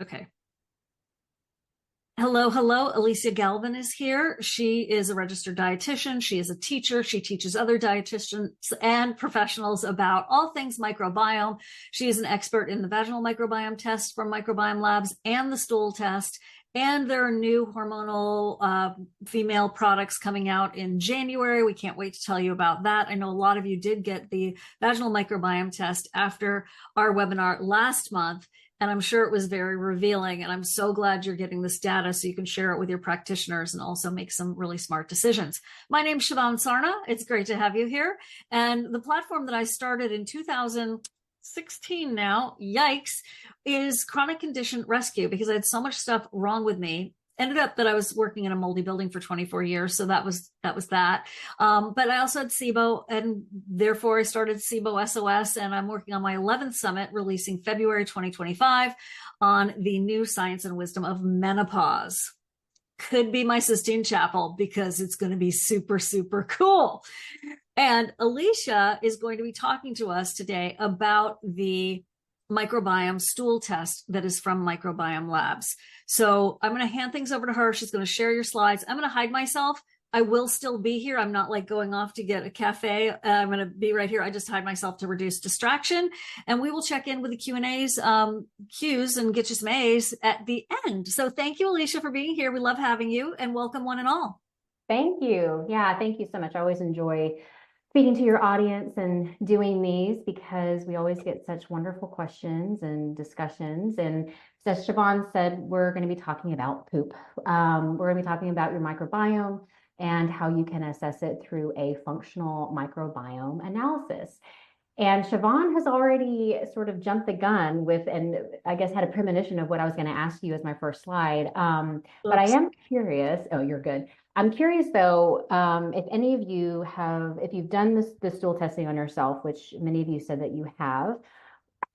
Okay. Hello, hello. Alicia Galvin is here. She is a registered dietitian. She is a teacher. She teaches other dietitians and professionals about all things microbiome. She is an expert in the vaginal microbiome test from Microbiome Labs and the stool test. And there are new hormonal female products coming out in January. We can't wait to tell you about that. I know a lot of you did get the vaginal microbiome test after our webinar last month. And I'm sure it was very revealing. And I'm so glad you're getting this data so you can share it with your practitioners and also make some really smart decisions. My name's Shivan Sarna. It's great to have you here. And the platform that I started in 2016 now, yikes, is Chronic Condition Rescue, because I had so much stuff wrong with me. Ended up that I was working in a moldy building for 24 years. So that was that. But I also had SIBO, and therefore I started SIBO SOS, and I'm working on my 11th summit releasing February 2025 on the new science and wisdom of menopause. Could be my Sistine Chapel because it's going to be super, super cool. And Alicia is going to be talking to us today about the microbiome stool test that is from Microbiome Labs. So I'm going to hand things over to her. She's going to share your slides. I'm going to hide myself. I will still be here. I'm not like going off to get a cafe. I'm going to be right here. I just hide myself to reduce distraction. And we will check in with the Q&As, Q's, and get you some A's at the end. So thank you, Alicia, for being here. We love having you, and welcome one and all. Thank you. Yeah, thank you so much. I always enjoy speaking to your audience and doing these because we always get such wonderful questions and discussions. And as Shivan said, we're going to be talking about poop. We're going to be talking about your microbiome and how you can assess it through a functional microbiome analysis. And Shivan has already sort of jumped the gun with, and I guess had a premonition of what I was going to ask you as my first slide. But I am curious. Oh, you're good. I'm curious though, if any of you have, if you've done the stool testing on yourself, which many of you said that you have,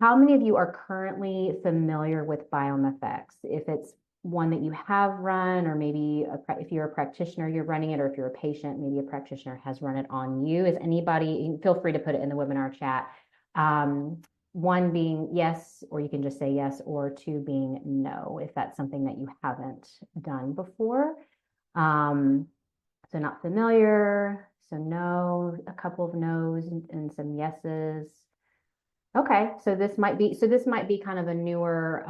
how many of you are currently familiar with BiomeFx? If it's one that you have run, or maybe if you're a practitioner, you're running it, or if you're a patient, maybe a practitioner has run it on you. Is anybody, feel free to put it in the webinar chat. One being yes, or you can just say yes, or two being no, if that's something that you haven't done before. So not familiar, so no, a couple of no's and some yeses. Okay, so this might be kind of a newer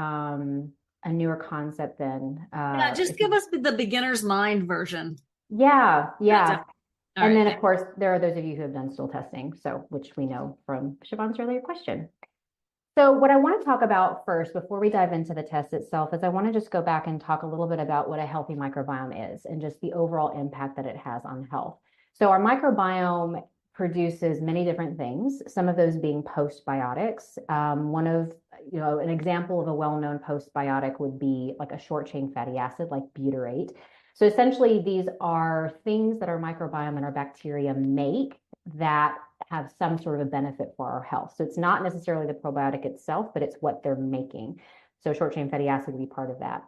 concept then. Yeah, just give us the beginner's mind version. Yeah. And then, right. Of course, there are those of you who have done stool testing, so which we know from Shivan's earlier question. So what I want to talk about first, before we dive into the test itself, is I want to just go back and talk a little bit about what a healthy microbiome is and just the overall impact that it has on health. So our microbiome produces many different things, some of those being postbiotics. An example of a well-known postbiotic would be like a short-chain fatty acid, like butyrate. So essentially, these are things that our microbiome and our bacteria make that have some sort of a benefit for our health. So it's not necessarily the probiotic itself, but it's what they're making. So short-chain fatty acid would be part of that.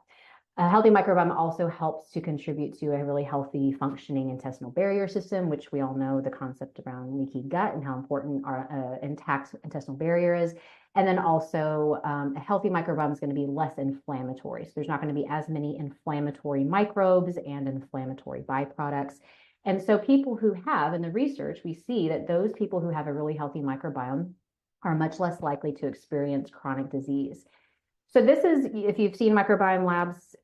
A healthy microbiome also helps to contribute to a really healthy functioning intestinal barrier system, which we all know the concept around leaky gut and how important our intact intestinal barrier is. And then also a healthy microbiome is going to be less inflammatory. So there's not going to be as many inflammatory microbes and inflammatory byproducts. And so people who have, in the research, we see that those people who have a really healthy microbiome are much less likely to experience chronic disease. So this is, if you've seen Microbiome Labs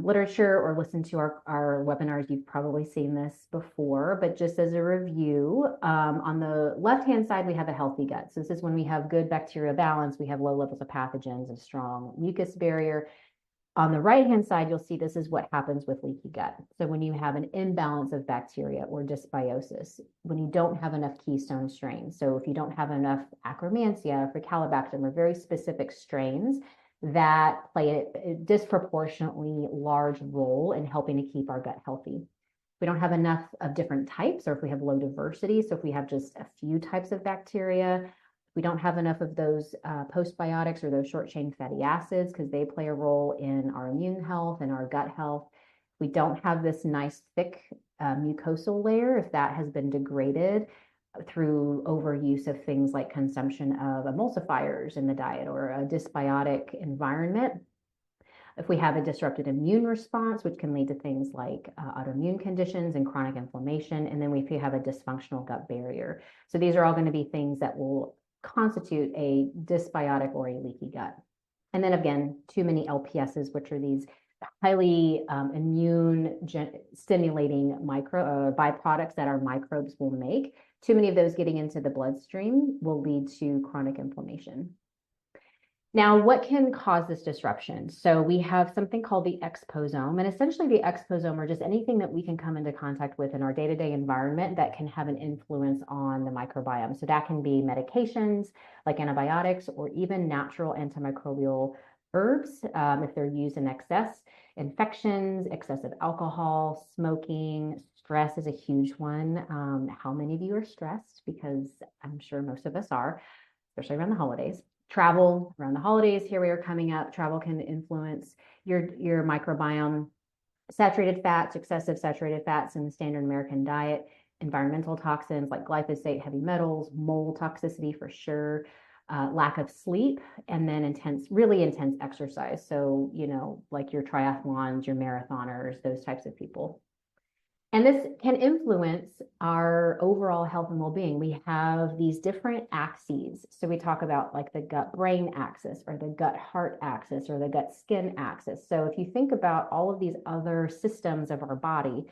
literature or listened to our webinars, you've probably seen this before, but just as a review, on the left-hand side, we have a healthy gut. So this is when we have good bacterial balance, we have low levels of pathogens, a strong mucus barrier. On the right-hand side, you'll see this is what happens with leaky gut. So when you have an imbalance of bacteria or dysbiosis, when you don't have enough keystone strains. So if you don't have enough Akkermansia, Faecalibacterium, or very specific strains that play a disproportionately large role in helping to keep our gut healthy. We don't have enough of different types, or if we have low diversity, so if we have just a few types of bacteria, we don't have enough of those postbiotics or those short-chain fatty acids because they play a role in our immune health and our gut health. We don't have this nice thick mucosal layer if that has been degraded through overuse of things like consumption of emulsifiers in the diet or a dysbiotic environment. If we have a disrupted immune response, which can lead to things like autoimmune conditions and chronic inflammation, and then if we have a dysfunctional gut barrier. So these are all going to be things that will constitute a dysbiotic or a leaky gut. And then again, too many LPSs, which are these highly immune stimulating byproducts that our microbes will make. Too many of those getting into the bloodstream will lead to chronic inflammation. Now, what can cause this disruption? So we have something called the exposome, and essentially the exposome are just anything that we can come into contact with in our day-to-day environment that can have an influence on the microbiome. So that can be medications like antibiotics or even natural antimicrobial herbs if they're used in excess, infections, excessive alcohol, smoking, stress is a huge one. How many of you are stressed? Because I'm sure most of us are, especially around the holidays. Travel around the holidays, here we are coming up. Travel can influence your microbiome. Saturated fats, excessive saturated fats in the standard American diet, environmental toxins like glyphosate, heavy metals, mold toxicity for sure, lack of sleep, and then really intense exercise. So, like your triathlons, your marathoners, those types of people. And this can influence our overall health and well-being. We have these different axes. So we talk about like the gut-brain axis or the gut-heart axis or the gut-skin axis. So if you think about all of these other systems of our body,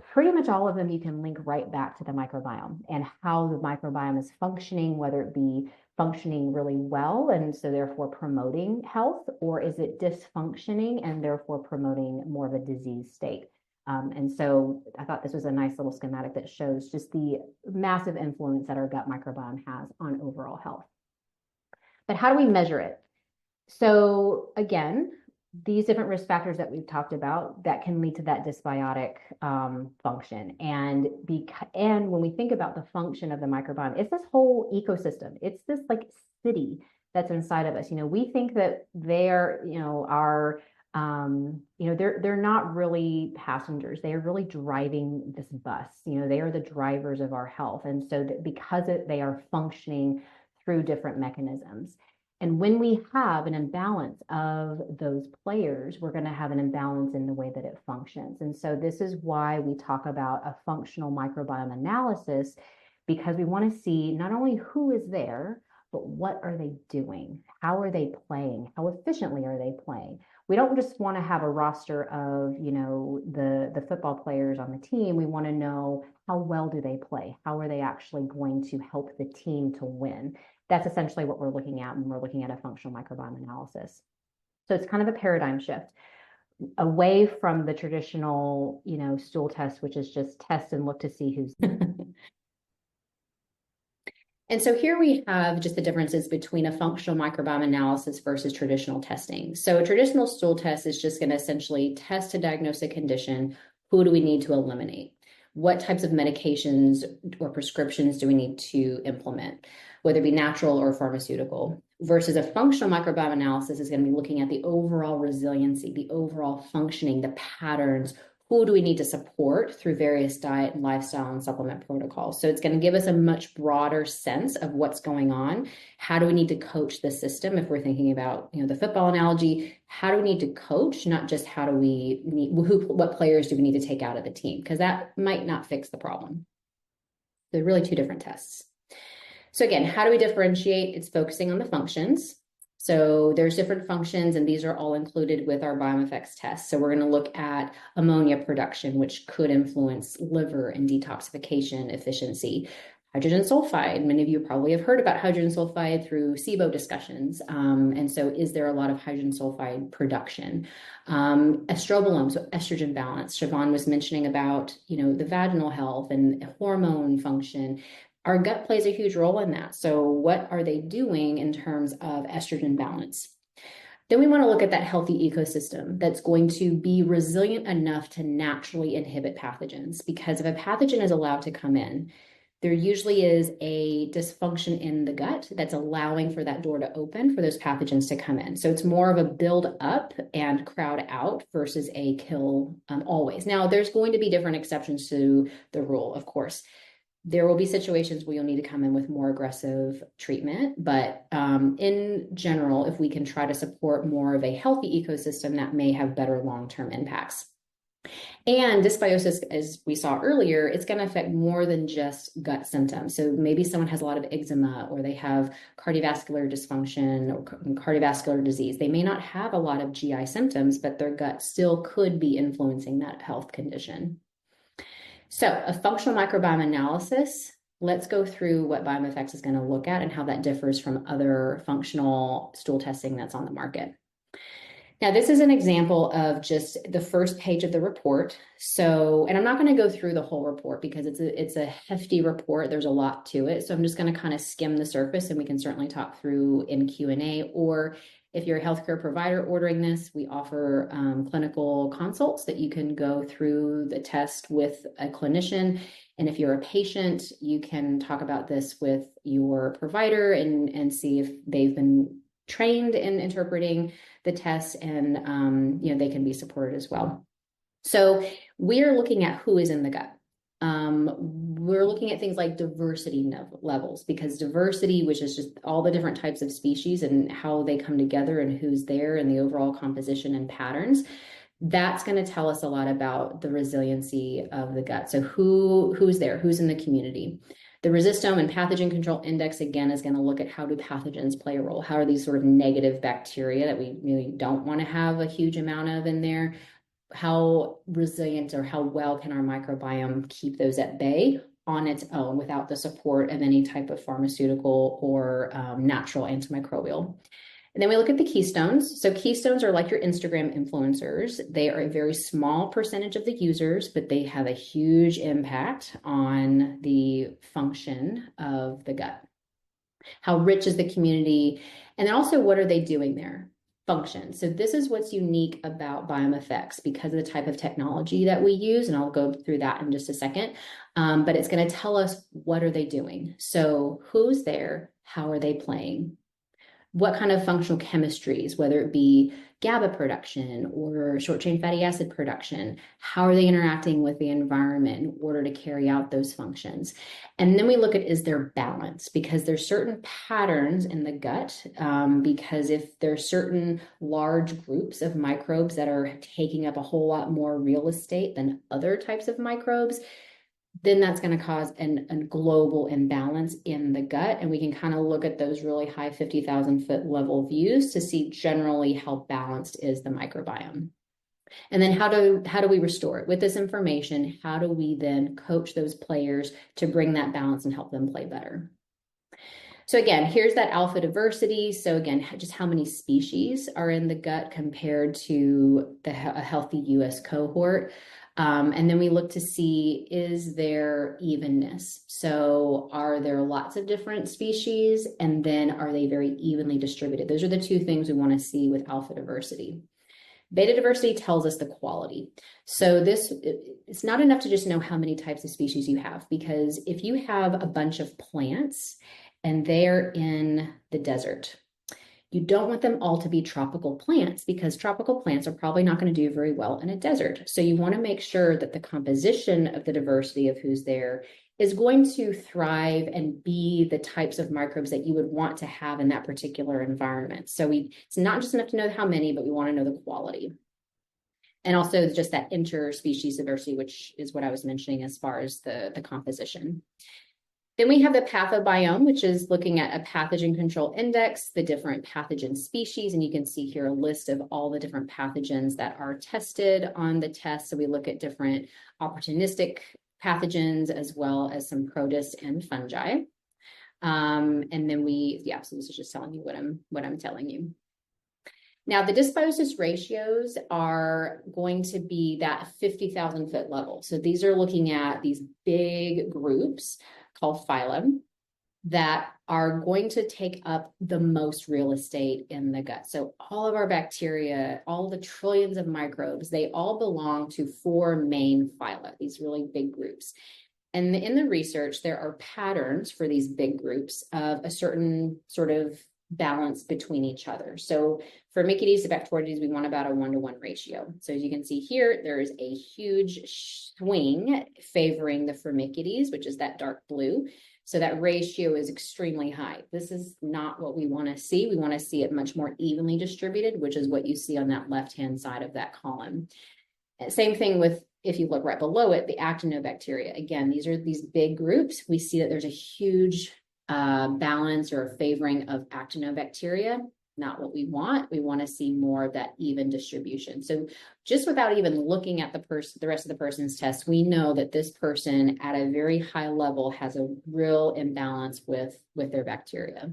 pretty much all of them you can link right back to the microbiome and how the microbiome is functioning, whether it be functioning really well and so therefore promoting health, or is it dysfunctioning and therefore promoting more of a disease state. And so I thought this was a nice little schematic that shows just the massive influence that our gut microbiome has on overall health. But how do we measure it? So again, these different risk factors that we've talked about that can lead to that dysbiotic function. And when we think about the function of the microbiome, it's this whole ecosystem. It's this like city that's inside of us. We think that they're, they're not really passengers. They are really driving this bus. They are the drivers of our health. And so because they are functioning through different mechanisms. And when we have an imbalance of those players, we're going to have an imbalance in the way that it functions. And so this is why we talk about a functional microbiome analysis, because we want to see not only who is there, but what are they doing? How are they playing? How efficiently are they playing? We don't just want to have a roster of, the football players on the team. We want to know how well do they play? How are they actually going to help the team to win? That's essentially what we're looking at when we're looking at a functional microbiome analysis. So it's kind of a paradigm shift away from the traditional, stool test, which is just test and look to see who's. And so here we have just the differences between a functional microbiome analysis versus traditional testing. So a traditional stool test is just going to essentially test to diagnose a condition. Who do we need to eliminate? What types of medications or prescriptions do we need to implement, whether it be natural or pharmaceutical? Versus a functional microbiome analysis is going to be looking at the overall resiliency, the overall functioning, the patterns. Who do we need to support through various diet and lifestyle and supplement protocols? So it's going to give us a much broader sense of what's going on. How do we need to coach the system? If we're thinking about, the football analogy, how do we need to coach? Not just how do we need, what players do we need to take out of the team? Because that might not fix the problem. They're really two different tests. So again, how do we differentiate? It's focusing on the functions. So there's different functions, and these are all included with our BiomeFx test. So we're going to look at ammonia production, which could influence liver and detoxification efficiency. Hydrogen sulfide, many of you probably have heard about hydrogen sulfide through SIBO discussions. And so is there a lot of hydrogen sulfide production? Estrobolome, so estrogen balance. Shivan was mentioning about, the vaginal health and hormone function. Our gut plays a huge role in that. So what are they doing in terms of estrogen balance? Then we want to look at that healthy ecosystem that's going to be resilient enough to naturally inhibit pathogens. Because if a pathogen is allowed to come in, there usually is a dysfunction in the gut that's allowing for that door to open for those pathogens to come in. So it's more of a build up and crowd out versus a kill always. Now, there's going to be different exceptions to the rule, of course. There will be situations where you'll need to come in with more aggressive treatment, but in general, if we can try to support more of a healthy ecosystem, that may have better long-term impacts. And dysbiosis, as we saw earlier, it's going to affect more than just gut symptoms. So maybe someone has a lot of eczema, or they have cardiovascular dysfunction or cardiovascular disease. They may not have a lot of GI symptoms, but their gut still could be influencing that health condition. So a functional microbiome analysis, let's go through what BiomeFx is going to look at and how that differs from other functional stool testing that's on the market. Now, this is an example of just the first page of the report. So, and I'm not going to go through the whole report because it's a hefty report. There's a lot to it. So I'm just going to kind of skim the surface, and we can certainly talk through in Q&A, or if you're a healthcare provider ordering this, we offer clinical consults that you can go through the test with a clinician. And if you're a patient, you can talk about this with your provider and see if they've been trained in interpreting the test, and they can be supported as well. So we're looking at who is in the gut. We're looking at things like diversity levels, because diversity, which is just all the different types of species and how they come together and who's there and the overall composition and patterns, that's going to tell us a lot about the resiliency of the gut. So who's there, who's in the community. The resistome and pathogen control index, again, is going to look at how do pathogens play a role? How are these sort of negative bacteria that we really don't want to have a huge amount of in there? How resilient or how well can our microbiome keep those at bay on its own without the support of any type of pharmaceutical or natural antimicrobial? And then we look at the keystones. So keystones are like your Instagram influencers. They are a very small percentage of the users, but they have a huge impact on the function of the gut. How rich is the community? And then also, what are they doing there? Function. So this is what's unique about BiomeFx because of the type of technology that we use, and I'll go through that in just a second. But it's going to tell us what are they doing. So who's there? How are they playing? What kind of functional chemistries, whether it be GABA production or short-chain fatty acid production, how are they interacting with the environment in order to carry out those functions? And then we look at, is there balance? Because there's certain patterns in the gut, because if there's certain large groups of microbes that are taking up a whole lot more real estate than other types of microbes, then that's going to cause a global imbalance in the gut. And we can kind of look at those really high 50,000-foot level views to see generally how balanced is the microbiome. And then how do we restore it? With this information, how do we then coach those players to bring that balance and help them play better? So again, here's that alpha diversity. So again, just how many species are in the gut compared to a healthy US cohort. And then we look to see, is there evenness? So are there lots of different species? And then are they very evenly distributed? Those are the two things we want to see with alpha diversity. Beta diversity tells us the quality. So it's not enough to just know how many types of species you have, because if you have a bunch of plants and they're in the desert, you don't want them all to be tropical plants, because tropical plants are probably not going to do very well in a desert. So you want to make sure that the composition of the diversity of who's there is going to thrive and be the types of microbes that you would want to have in that particular environment. So it's not just enough to know how many, but we want to know the quality. And also just that interspecies diversity, which is what I was mentioning as far as the composition. Then we have the pathobiome, which is looking at a pathogen control index, the different pathogen species, and you can see here a list of all the different pathogens that are tested on the test. So we look at different opportunistic pathogens as well as some protists and fungi. And then so this is just telling you what I'm telling you. Now, the dysbiosis ratios are going to be that 50,000-foot level. So these are looking at these big groups called phylum that are going to take up the most real estate in the gut. So all of our bacteria, all the trillions of microbes, they all belong to 4 main phyla, these really big groups. And in the research, there are patterns for these big groups of a certain sort of balance between each other. So Firmicutes to Bacteroides, we want about a 1-to-1 ratio. So as you can see here, there is a huge swing favoring the Firmicutes, which is that dark blue. So that ratio is extremely high. This is not what we want to see. We want to see it much more evenly distributed, which is what you see on that left-hand side of that column. Same thing with, if you look right below it, the actinobacteria. Again, these are these big groups. We see that there's a huge balance or a favoring of actinobacteria. Not what we want. We want to see more of that even distribution. So just without even looking at the rest of the person's test, we know that this person at a very high level has a real imbalance with their bacteria.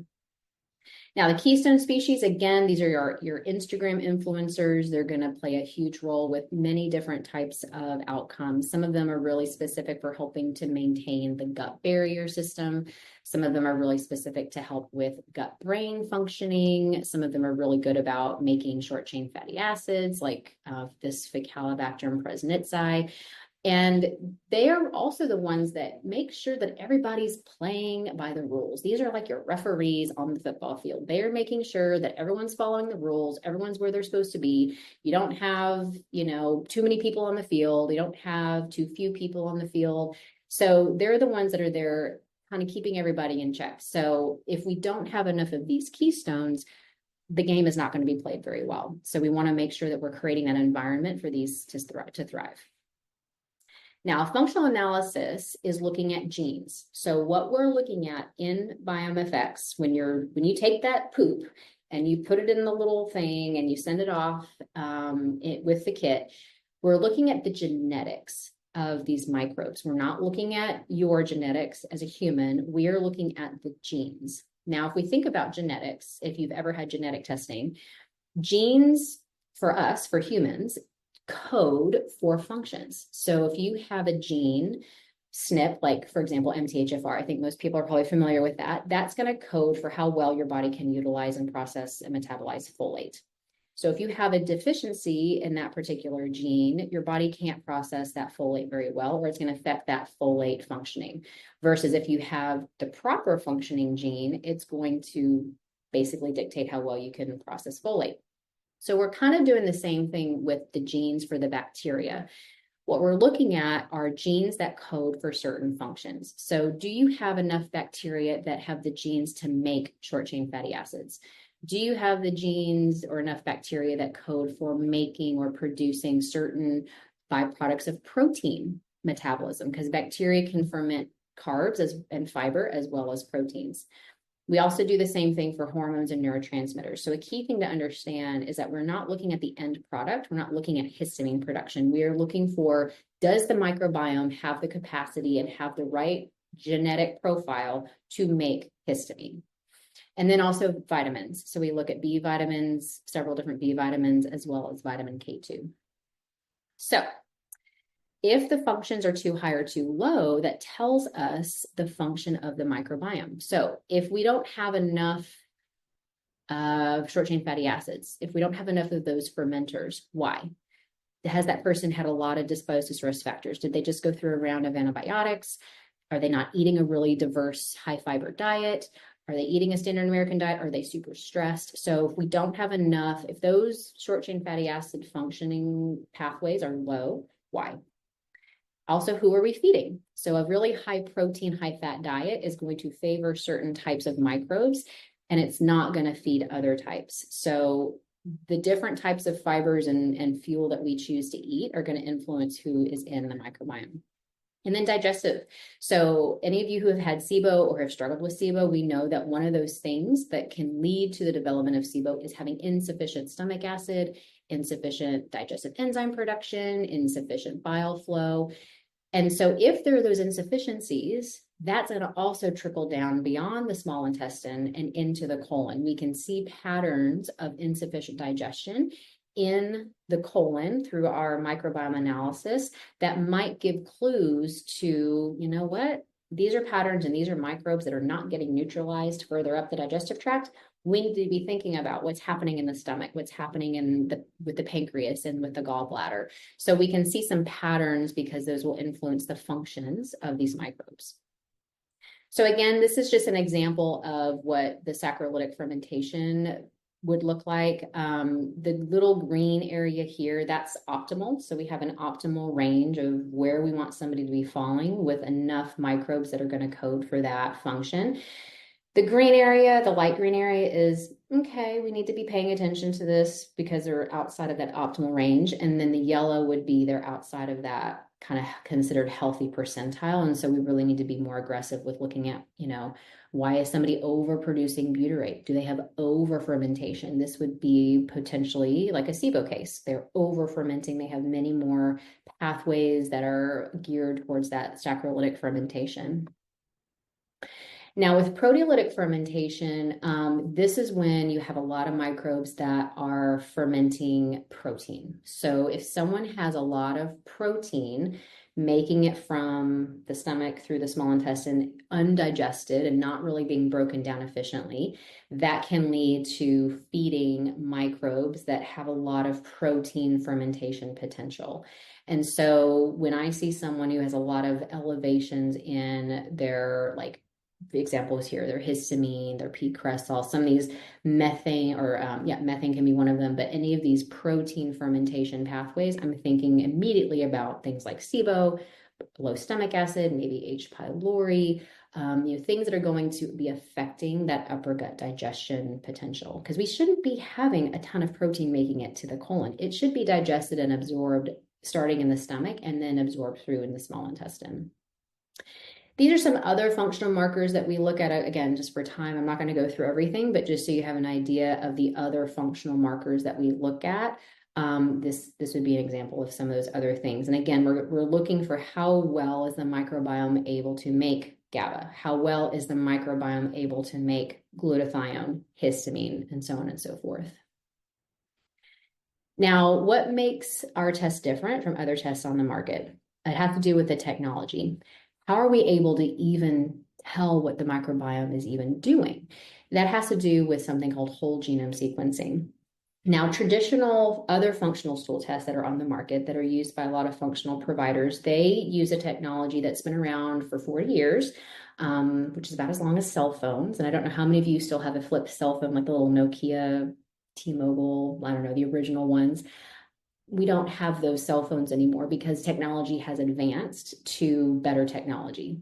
Now, the keystone species, again, these are your Instagram influencers. They're going to play a huge role with many different types of outcomes. Some of them are really specific for helping to maintain the gut barrier system. Some of them are really specific to help with gut-brain functioning. Some of them are really good about making short-chain fatty acids, like this Faecalibacter prausnitzii. And they are also the ones that make sure that everybody's playing by the rules. These are like your referees on the football field. They are making sure that everyone's following the rules. Everyone's where they're supposed to be. You don't have, too many people on the field. You don't have too few people on the field. So they're the ones that are there kind of keeping everybody in check. So if we don't have enough of these keystones, the game is not going to be played very well. So we want to make sure that we're creating that environment for these to thrive. Now, functional analysis is looking at genes. So what we're looking at in BiomeFx, when you take that poop and you put it in the little thing and you send it off with the kit, we're looking at the genetics of these microbes. We're not looking at your genetics as a human. We are looking at the genes. Now, if we think about genetics, if you've ever had genetic testing, genes for us, for humans, code for functions. So if you have a gene SNP, like for example, MTHFR, I think most people are probably familiar with that. That's going to code for how well your body can utilize and process and metabolize folate. So if you have a deficiency in that particular gene, your body can't process that folate very well, or it's going to affect that folate functioning. Versus if you have the proper functioning gene, it's going to basically dictate how well you can process folate. So we're kind of doing the same thing with the genes for the bacteria. What we're looking at are genes that code for certain functions. So do you have enough bacteria that have the genes to make short-chain fatty acids? Do you have the genes or enough bacteria that code for making or producing certain byproducts of protein metabolism? Because bacteria can ferment carbs and fiber as well as proteins. We also do the same thing for hormones and neurotransmitters. So a key thing to understand is that we're not looking at the end product. We're not looking at histamine production. We are looking for, does the microbiome have the capacity and have the right genetic profile to make histamine? And then also vitamins. So we look at B vitamins, several different B vitamins, as well as vitamin K2. So if the functions are too high or too low, that tells us the function of the microbiome. So if we don't have enough short-chain fatty acids, if we don't have enough of those fermenters, why? Has that person had a lot of dysbiosis risk factors? Did they just go through a round of antibiotics? Are they not eating a really diverse high-fiber diet? Are they eating a standard American diet? Are they super stressed? So if we don't have enough, if those short-chain fatty acid functioning pathways are low, why? Also, who are we feeding? So a really high protein, high fat diet is going to favor certain types of microbes, and it's not going to feed other types. So the different types of fibers and fuel that we choose to eat are going to influence who is in the microbiome. And then digestive. So any of you who have had SIBO or have struggled with SIBO, we know that one of those things that can lead to the development of SIBO is having insufficient stomach acid, insufficient digestive enzyme production, insufficient bile flow. And so if there are those insufficiencies, that's going to also trickle down beyond the small intestine and into the colon. We can see patterns of insufficient digestion in the colon through our microbiome analysis that might give clues to, you know what, these are patterns and these are microbes that are not getting neutralized further up the digestive tract. We need to be thinking about what's happening in the stomach, what's happening with the pancreas and with the gallbladder. So we can see some patterns because those will influence the functions of these microbes. So again, this is just an example of what the saccharolytic fermentation would look like. The little green area here, that's optimal. So we have an optimal range of where we want somebody to be falling with enough microbes that are going to code for that function. The green area, the light green area is, okay, we need to be paying attention to this because they're outside of that optimal range. And then the yellow would be they're outside of that kind of considered healthy percentile. And so we really need to be more aggressive with looking at, why is somebody overproducing butyrate? Do they have over fermentation? This would be potentially like a SIBO case. They're over fermenting. They have many more pathways that are geared towards that saccharolytic fermentation. Now, with proteolytic fermentation, this is when you have a lot of microbes that are fermenting protein. So if someone has a lot of protein making it from the stomach through the small intestine undigested and not really being broken down efficiently, that can lead to feeding microbes that have a lot of protein fermentation potential. And so when I see someone who has a lot of elevations in their, like, the examples here, their histamine, their P-cresol, some of these methane, or methane can be one of them, but any of these protein fermentation pathways, I'm thinking immediately about things like SIBO, low stomach acid, maybe H. pylori, things that are going to be affecting that upper gut digestion potential, because we shouldn't be having a ton of protein making it to the colon. It should be digested and absorbed starting in the stomach and then absorbed through in the small intestine. These are some other functional markers that we look at. Again, just for time, I'm not going to go through everything, but just so you have an idea of the other functional markers that we look at. This would be an example of some of those other things. And again, we're looking for how well is the microbiome able to make GABA? How well is the microbiome able to make glutathione, histamine, and so on and so forth. Now, what makes our test different from other tests on the market? It has to do with the technology. How are we able to even tell what the microbiome is even doing? That has to do with something called whole genome sequencing. Now, traditional other functional stool tests that are on the market that are used by a lot of functional providers, they use a technology that's been around for 40 years, which is about as long as cell phones. And I don't know how many of you still have a flip cell phone, like the little Nokia, T-Mobile, I don't know, the original ones. We don't have those cell phones anymore because technology has advanced to better technology.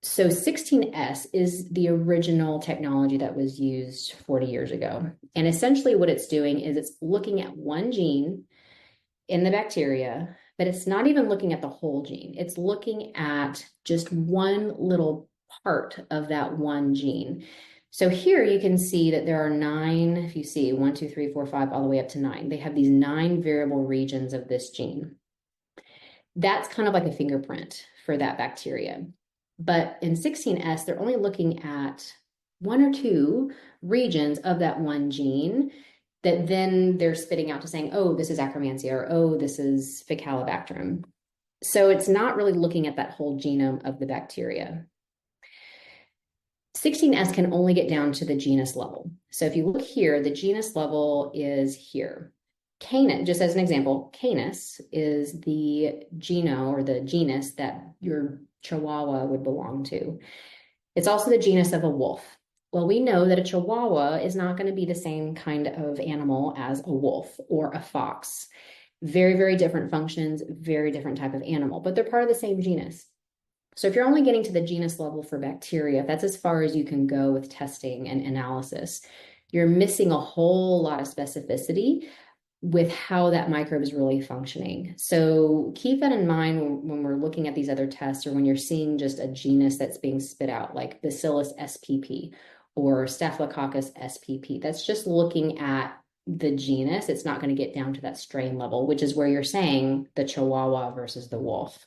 So 16S is the original technology that was used 40 years ago. And essentially what it's doing is it's looking at one gene in the bacteria, but it's not even looking at the whole gene. It's looking at just one little part of that one gene. So here you can see that there are 9, if you see 1, 2, 3, 4, 5, all the way up to 9. They have these 9 variable regions of this gene. That's kind of like a fingerprint for that bacteria. But in 16S, they're only looking at 1 or 2 regions of that one gene that then they're spitting out to saying, oh, this is Akkermansia, or oh, this is Faecalibacterium. So it's not really looking at that whole genome of the bacteria. 16S can only get down to the genus level. So if you look here, the genus level is here. Canis, just as an example, Canis is the or the genus that your Chihuahua would belong to. It's also the genus of a wolf. Well, we know that a Chihuahua is not going to be the same kind of animal as a wolf or a fox. Very, very different functions, very different type of animal, but they're part of the same genus. So if you're only getting to the genus level for bacteria, that's as far as you can go with testing and analysis. You're missing a whole lot of specificity with how that microbe is really functioning. So keep that in mind when we're looking at these other tests, or when you're seeing just a genus that's being spit out, like Bacillus spp or Staphylococcus spp. That's just looking at the genus. It's not going to get down to that strain level, which is where you're saying the Chihuahua versus the wolf.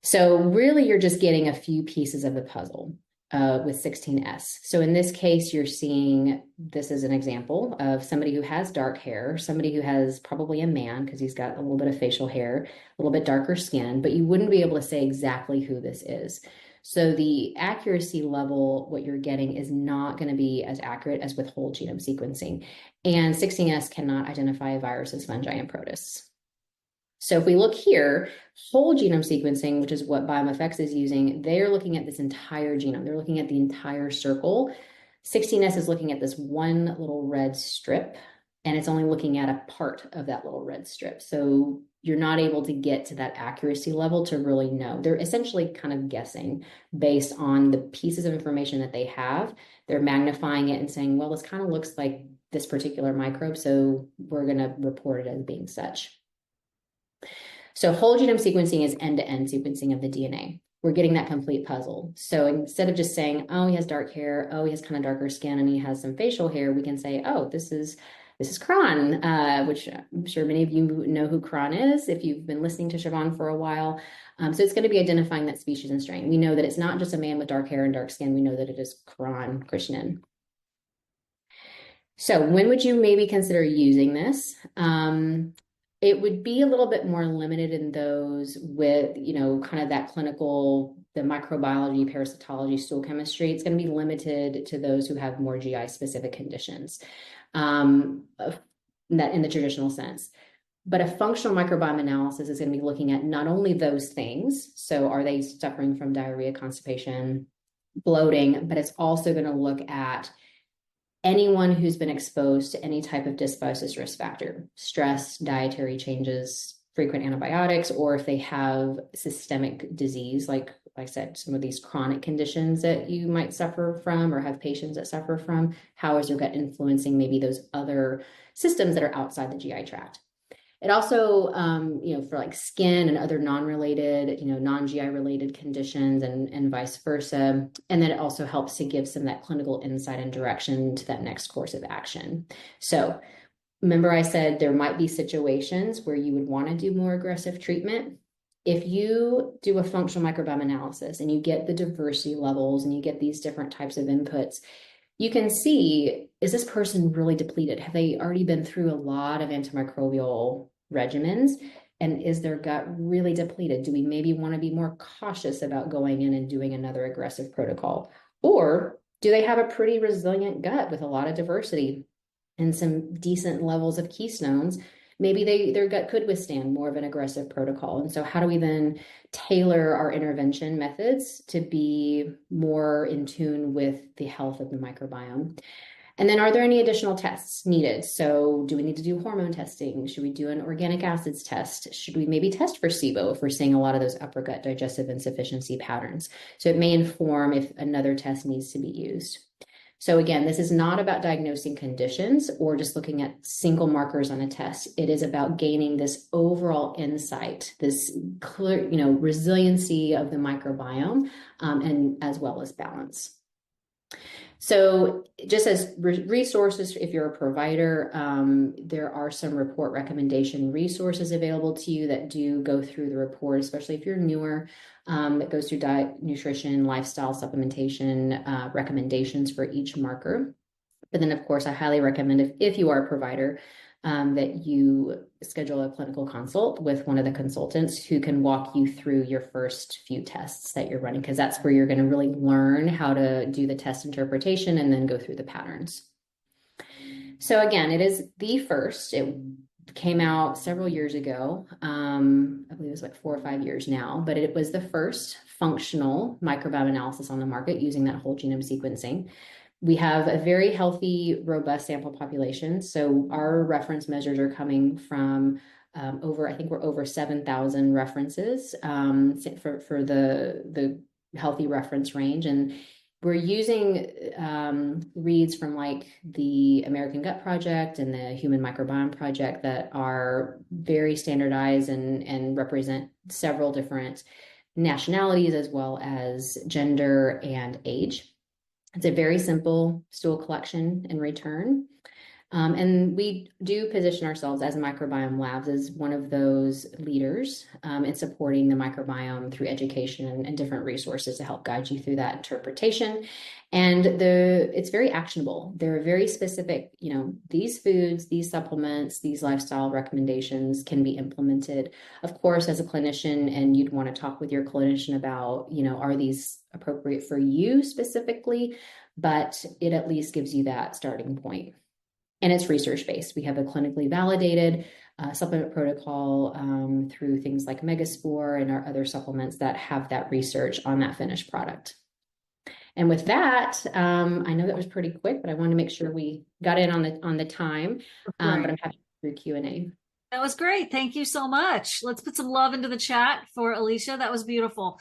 So really, you're just getting a few pieces of the puzzle with 16S. So in this case, you're seeing, this is an example of somebody who has dark hair, somebody who has probably a man because he's got a little bit of facial hair, a little bit darker skin, but you wouldn't be able to say exactly who this is. So the accuracy level, what you're getting is not going to be as accurate as with whole genome sequencing. And 16S cannot identify viruses, fungi, and protists. So if we look here, whole genome sequencing, which is what BiomeFx is using, they're looking at this entire genome. They're looking at the entire circle. 16S is looking at this one little red strip, and it's only looking at a part of that little red strip. So you're not able to get to that accuracy level to really know. They're essentially kind of guessing based on the pieces of information that they have. They're magnifying it and saying, well, this kind of looks like this particular microbe, so we're going to report it as being such. So whole genome sequencing is end-to-end sequencing of the DNA. We're getting that complete puzzle. So instead of just saying, oh, he has dark hair, oh, he has kind of darker skin, and he has some facial hair, we can say, oh, this is Cron, which I'm sure many of you know who Cron is if you've been listening to Shivan for a while. So it's going to be identifying that species and strain. We know that it's not just a man with dark hair and dark skin. We know that it is Cron Krishnan. So when would you maybe consider using this? It would be a little bit more limited in those with, kind of that clinical, the microbiology, parasitology, stool chemistry. It's going to be limited to those who have more GI specific conditions, that in the traditional sense. But a functional microbiome analysis is going to be looking at not only those things. So are they suffering from diarrhea, constipation, bloating, but it's also going to look at anyone who's been exposed to any type of dysbiosis risk factor, stress, dietary changes, frequent antibiotics, or if they have systemic disease, like I said, some of these chronic conditions that you might suffer from or have patients that suffer from, how is your gut influencing maybe those other systems that are outside the GI tract? It also, for like skin and other non-related, non-GI related conditions and vice versa. And then it also helps to give some of that clinical insight and direction to that next course of action. So remember I said there might be situations where you would want to do more aggressive treatment. If you do a functional microbiome analysis and you get the diversity levels and you get these different types of inputs, you can see, is this person really depleted? Have they already been through a lot of antimicrobial regimens? And is their gut really depleted? Do we maybe want to be more cautious about going in and doing another aggressive protocol? Or do they have a pretty resilient gut with a lot of diversity and some decent levels of keystones? Maybe their gut could withstand more of an aggressive protocol. And so how do we then tailor our intervention methods to be more in tune with the health of the microbiome? And then are there any additional tests needed? So do we need to do hormone testing? Should we do an organic acids test? Should we maybe test for SIBO if we're seeing a lot of those upper gut digestive insufficiency patterns? So it may inform if another test needs to be used. So again, this is not about diagnosing conditions or just looking at single markers on a test. It is about gaining this overall insight, this clear, resiliency of the microbiome, and as well as balance. So just as resources, if you're a provider, there are some report recommendation resources available to you that do go through the report, especially if you're newer, that goes through diet, nutrition, lifestyle, supplementation, recommendations for each marker. But then, of course, I highly recommend if you are a provider, that you schedule a clinical consult with one of the consultants who can walk you through your first few tests that you're running, because that's where you're going to really learn how to do the test interpretation and then go through the patterns. So again, it is the first. It came out several years ago. I believe it was like 4 or 5 years now, but it was the first functional microbiome analysis on the market using that whole genome sequencing. We have a very healthy, robust sample population. So our reference measures are coming from I think we're over 7,000 references for the healthy reference range. And we're using reads from like the American Gut Project and the Human Microbiome Project that are very standardized and represent several different nationalities as well as gender and age. It's a very simple stool collection and return. And we do position ourselves as microbiome labs as one of those leaders in supporting the microbiome through education and different resources to help guide you through that interpretation. And it's very actionable. They're very specific, these foods, these supplements, these lifestyle recommendations can be implemented. Of course, as a clinician, and you'd want to talk with your clinician about, are these appropriate for you specifically, but it at least gives you that starting point. And it's research-based. We have a clinically validated supplement protocol through things like Megaspore and our other supplements that have that research on that finished product. And with that, I know that was pretty quick, but I wanted to make sure we got in on the time. But I'm happy to do Q&A. That was great. Thank you so much. Let's put some love into the chat for Alicia. That was beautiful.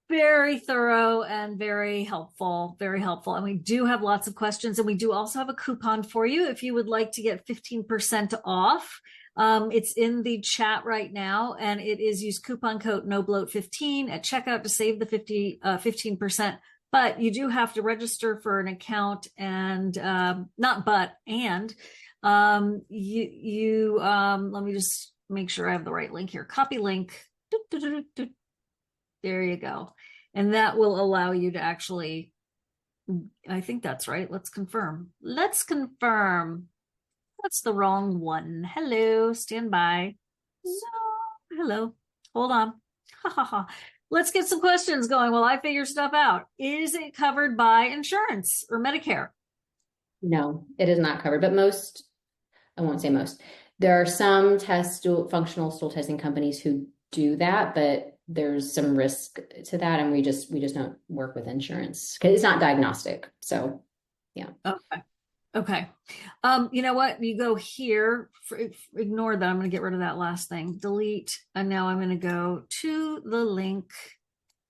Very thorough and very helpful, very helpful. And we do have lots of questions, and we do also have a coupon for you if you would like to get 15% off. It's in the chat right now, and it is use coupon code NOBLOAT15 at checkout to save the 15%. But you do have to register for an account, and let me just make sure I have the right link here. Copy link. There you go. And that will allow you to actually, I think that's right. Let's confirm. Let's confirm. That's the wrong one. Hello, stand by. Hello, hold on. Ha ha ha. Let's get some questions going while I figure stuff out. Is it covered by insurance or Medicare? No, it is not covered, but most, I won't say most. There are some functional stool testing companies who do that, but there's some risk to that, and we just don't work with insurance because it's not diagnostic. So, yeah. Okay. You know what? You go here. Ignore that. I'm going to get rid of that last thing. Delete. And now I'm going to go to the link.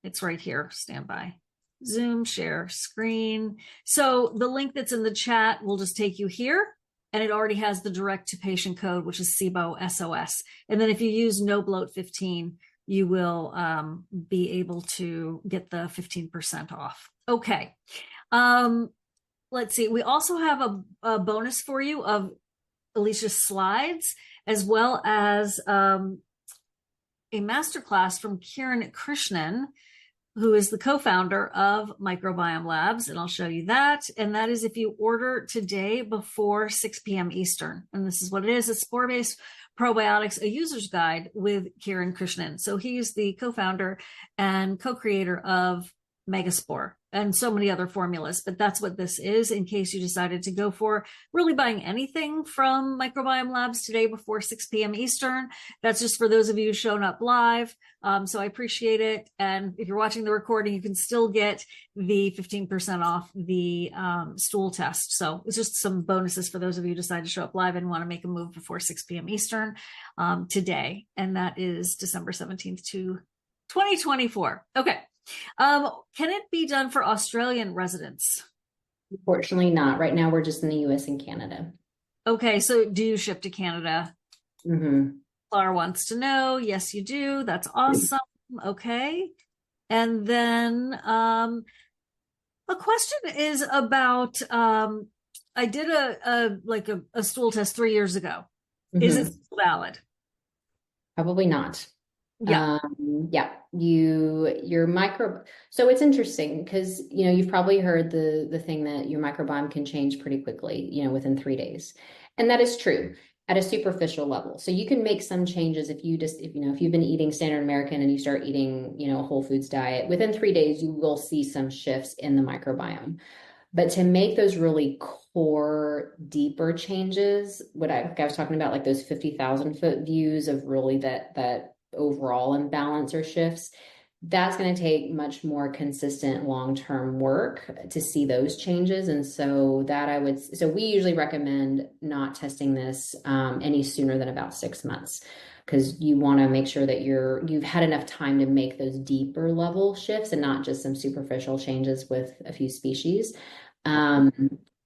It's right here. Stand by. Zoom, share screen. So the link that's in the chat will just take you here. And it already has the direct to patient code, which is SIBO SOS. And then if you use NOBLOAT15, you will be able to get the 15% off. Okay. Let's see. We also have a bonus for you of Alicia's slides, as well as a masterclass from Kiran Krishnan, who is the co-founder of Microbiome Labs. And I'll show you that. And that is if you order today before 6 p.m. Eastern. And this is what it is. It's spore-based probiotics, a user's guide with Kiran Krishnan. So he's the co-founder and co-creator of Megaspore and so many other formulas, but that's what this is in case you decided to go for really buying anything from Microbiome Labs today before 6 p.m. Eastern. That's just for those of you showing up live. So I appreciate it. And if you're watching the recording, you can still get the 15% off the stool test. So it's just some bonuses for those of you who decide to show up live and want to make a move before 6 p.m. Eastern today. And that is December 17th to 2024. Okay. Can it be done for Australian residents? Unfortunately not. Right now, we're just in the US and Canada. Okay, so do you ship to Canada? Mm-hmm. Clara wants to know. Yes, you do. That's awesome. Okay. And then a question is about, I did a stool test 3 years ago. Mm-hmm. Is it still valid? Probably not. Yeah. Your so it's interesting because, you've probably heard the thing that your microbiome can change pretty quickly, within 3 days. And that is true at a superficial level. So you can make some changes if you've been eating standard American and you start eating, a whole foods diet, within 3 days, you will see some shifts in the microbiome. But to make those really core, deeper changes, what I was talking about, like those 50,000 foot views of really that overall imbalance or shifts, that's going to take much more consistent long-term work to see those changes. And so we usually recommend not testing this any sooner than about 6 months, because you want to make sure that you've had enough time to make those deeper level shifts and not just some superficial changes with a few species.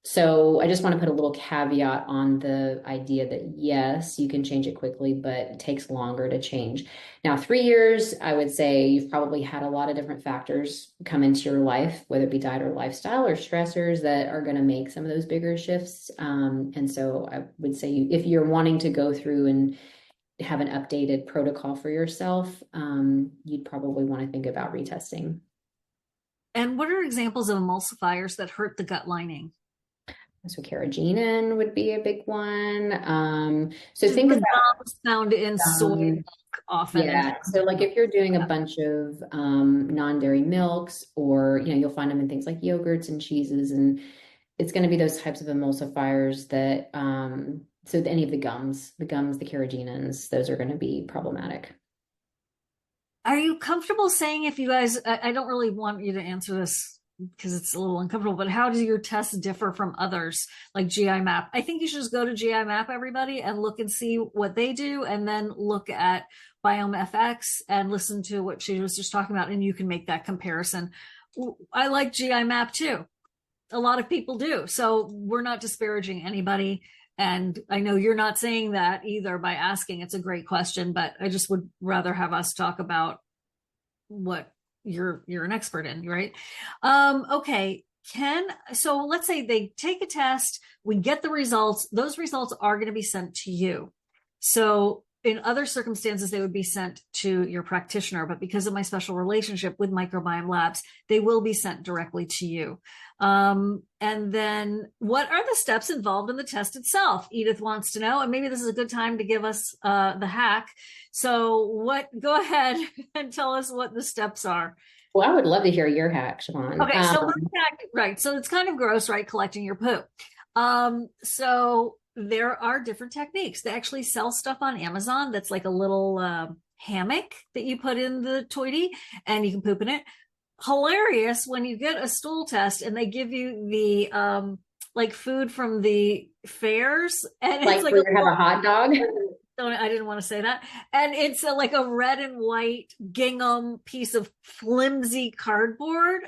So I just want to put a little caveat on the idea that yes, you can change it quickly, but it takes longer to change. Now, 3 years, I would say you've probably had a lot of different factors come into your life, whether it be diet or lifestyle or stressors that are going to make some of those bigger shifts. And so I would say if you're wanting to go through and have an updated protocol for yourself, you'd probably want to think about retesting. And what are examples of emulsifiers that hurt the gut lining? So carrageenan would be a big one. So think about found in soy milk often. Yeah. So like if you're doing a bunch of non-dairy milks, or you'll find them in things like yogurts and cheeses, and it's going to be those types of emulsifiers that so any of the gums, the carragenans, those are going to be problematic. Are you comfortable saying, if you guys, I don't really want you to answer this because it's a little uncomfortable, but how do your tests differ from others like GI Map? I think you should just go to GI Map, everybody, and look and see what they do, and then look at BiomeFx and listen to what she was just talking about, and you can make that comparison. I like GI Map too. A lot of people do. So we're not disparaging anybody. And I know you're not saying that either by asking. It's a great question, but I just would rather have us talk about what you're an expert in, right? Okay. So let's say they take a test, we get the results. Those results are going to be sent to you. So in other circumstances, they would be sent to your practitioner, but because of my special relationship with Microbiome Labs, they will be sent directly to you. And then what are the steps involved in the test itself? Edith wants to know, and maybe this is a good time to give us the hack. So go ahead and tell us what the steps are. Well, I would love to hear your hack, Shivan. Okay, so right. So it's kind of gross, right? Collecting your poop. So there are different techniques. They actually sell stuff on Amazon that's like a little hammock that you put in the toilet and you can poop in it. Hilarious when you get a stool test and they give you the like food from the fairs, and like it's like you have a hot dog. I didn't want to say that. And it's like a red and white gingham piece of flimsy cardboard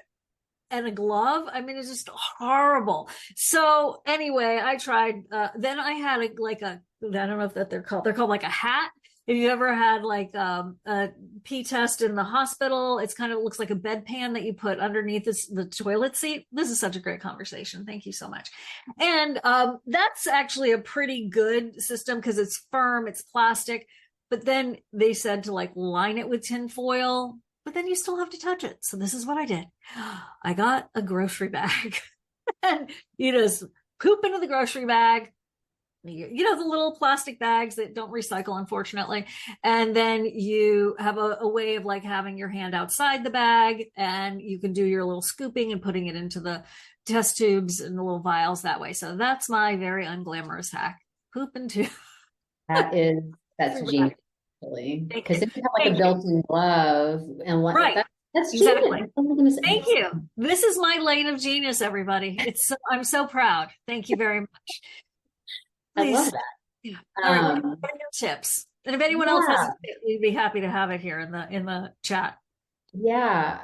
and a glove. I mean, it's just horrible. So anyway, I tried, then I had I don't know if they're called like a hat. If you ever had like a pee test in the hospital, it's kind of looks like a bedpan that you put underneath the toilet seat. This is such a great conversation. Thank you so much. And that's actually a pretty good system because it's firm, it's plastic. But then they said to like line it with tin foil, but then you still have to touch it. So this is what I did. I got a grocery bag and you just poop into the grocery bag. You know, the little plastic bags that don't recycle, unfortunately. And then you have a way of like having your hand outside the bag, and you can do your little scooping and putting it into the test tubes and the little vials that way. So that's my very unglamorous hack. Poop into. That's genius, really. Because if you have like a built-in glove and what, right. That's exactly. genius. Thank you. This is my lane of genius, everybody. I'm so proud. Thank you very much. Please. I love that. Yeah. All right, tips. And if anyone else has a tip, we'd be happy to have it here in the chat. Yeah,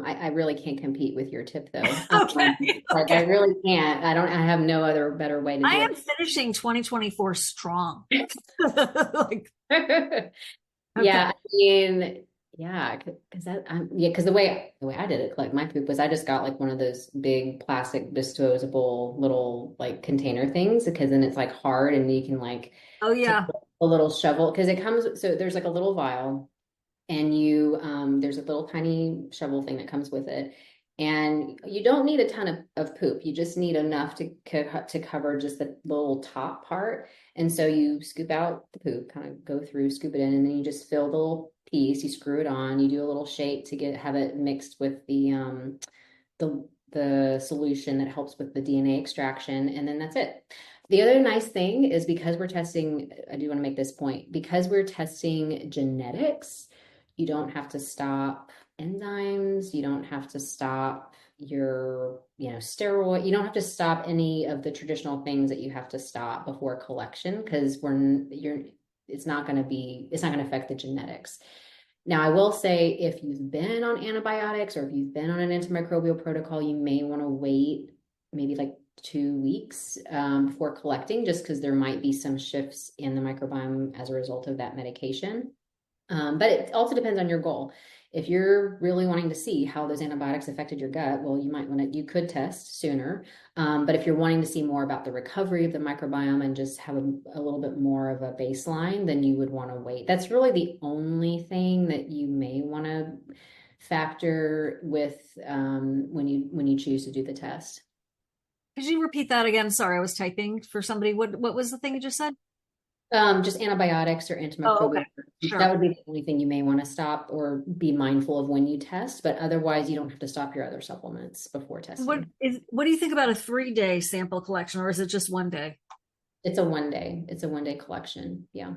I really can't compete with your tip though. Okay. Like I really can't. I have no other better way to do it. I am finishing 2024 strong. Like, yeah, I mean, yeah, because the way I did it, like my poop was I just got like one of those big plastic disposable little like container things, because then it's like hard and you can like take a little shovel, because it comes, so there's like a little vial and you there's a little tiny shovel thing that comes with it, and you don't need a ton of poop. You just need enough to cover just the little top part. And so you scoop out the poop, kind of go through, scoop it in, and then you just fill the little piece, you screw it on, you do a little shake to have it mixed with the solution that helps with the DNA extraction, and then that's it. The other nice thing is, because we're testing, I do want to make this point, because we're testing genetics, you don't have to stop enzymes, you don't have to stop your, steroid, you don't have to stop any of the traditional things that you have to stop before collection, because it's not going to affect the genetics. Now, I will say, if you've been on antibiotics or if you've been on an antimicrobial protocol, you may want to wait maybe like 2 weeks before collecting, just because there might be some shifts in the microbiome as a result of that medication. But it also depends on your goal. If you're really wanting to see how those antibiotics affected your gut, well, you could test sooner. But if you're wanting to see more about the recovery of the microbiome and just have a little bit more of a baseline, then you would want to wait. That's really the only thing that you may want to factor with when you choose to do the test. Could you repeat that again? Sorry, I was typing for somebody. What was the thing you just said? Just antibiotics or antimicrobial. Oh, okay. Sure. That would be the only thing you may want to stop or be mindful of when you test, but otherwise you don't have to stop your other supplements before testing. What do you think about a 3-day sample collection, or is it just 1 day? It's a 1 day. It's a 1 day collection. Yeah.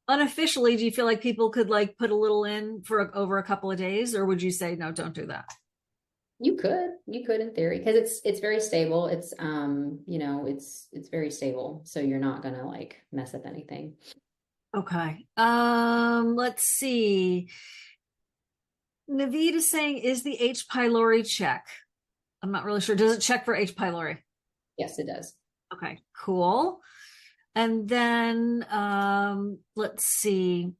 Unofficially, do you feel like people could like put a little in for over a couple of days, or would you say, no, don't do that? You could in theory, because it's very stable. It's it's very stable. So you're not gonna like mess up anything. Okay. Let's see. Naveed is saying, is the H. pylori check? I'm not really sure. Does it check for H. pylori? Yes, it does. Okay, cool. And then let's see.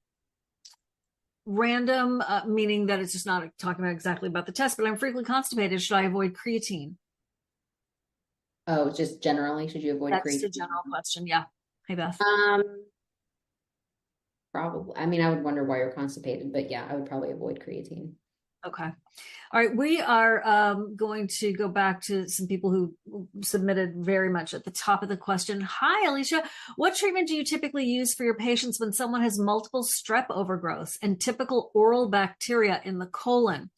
Random, meaning that it's just not talking about exactly about the test, but I'm frequently constipated. Should I avoid creatine? Oh, just generally, should you avoid That's creatine? the general question. Yeah. Hey, Beth. Probably. I mean, I would wonder why you're constipated, but yeah, I would probably avoid creatine. Okay. All right. We are going to go back to some people who submitted very much at the top of the question. Hi, Alicia. What treatment do you typically use for your patients when someone has multiple strep overgrowths and typical oral bacteria in the colon,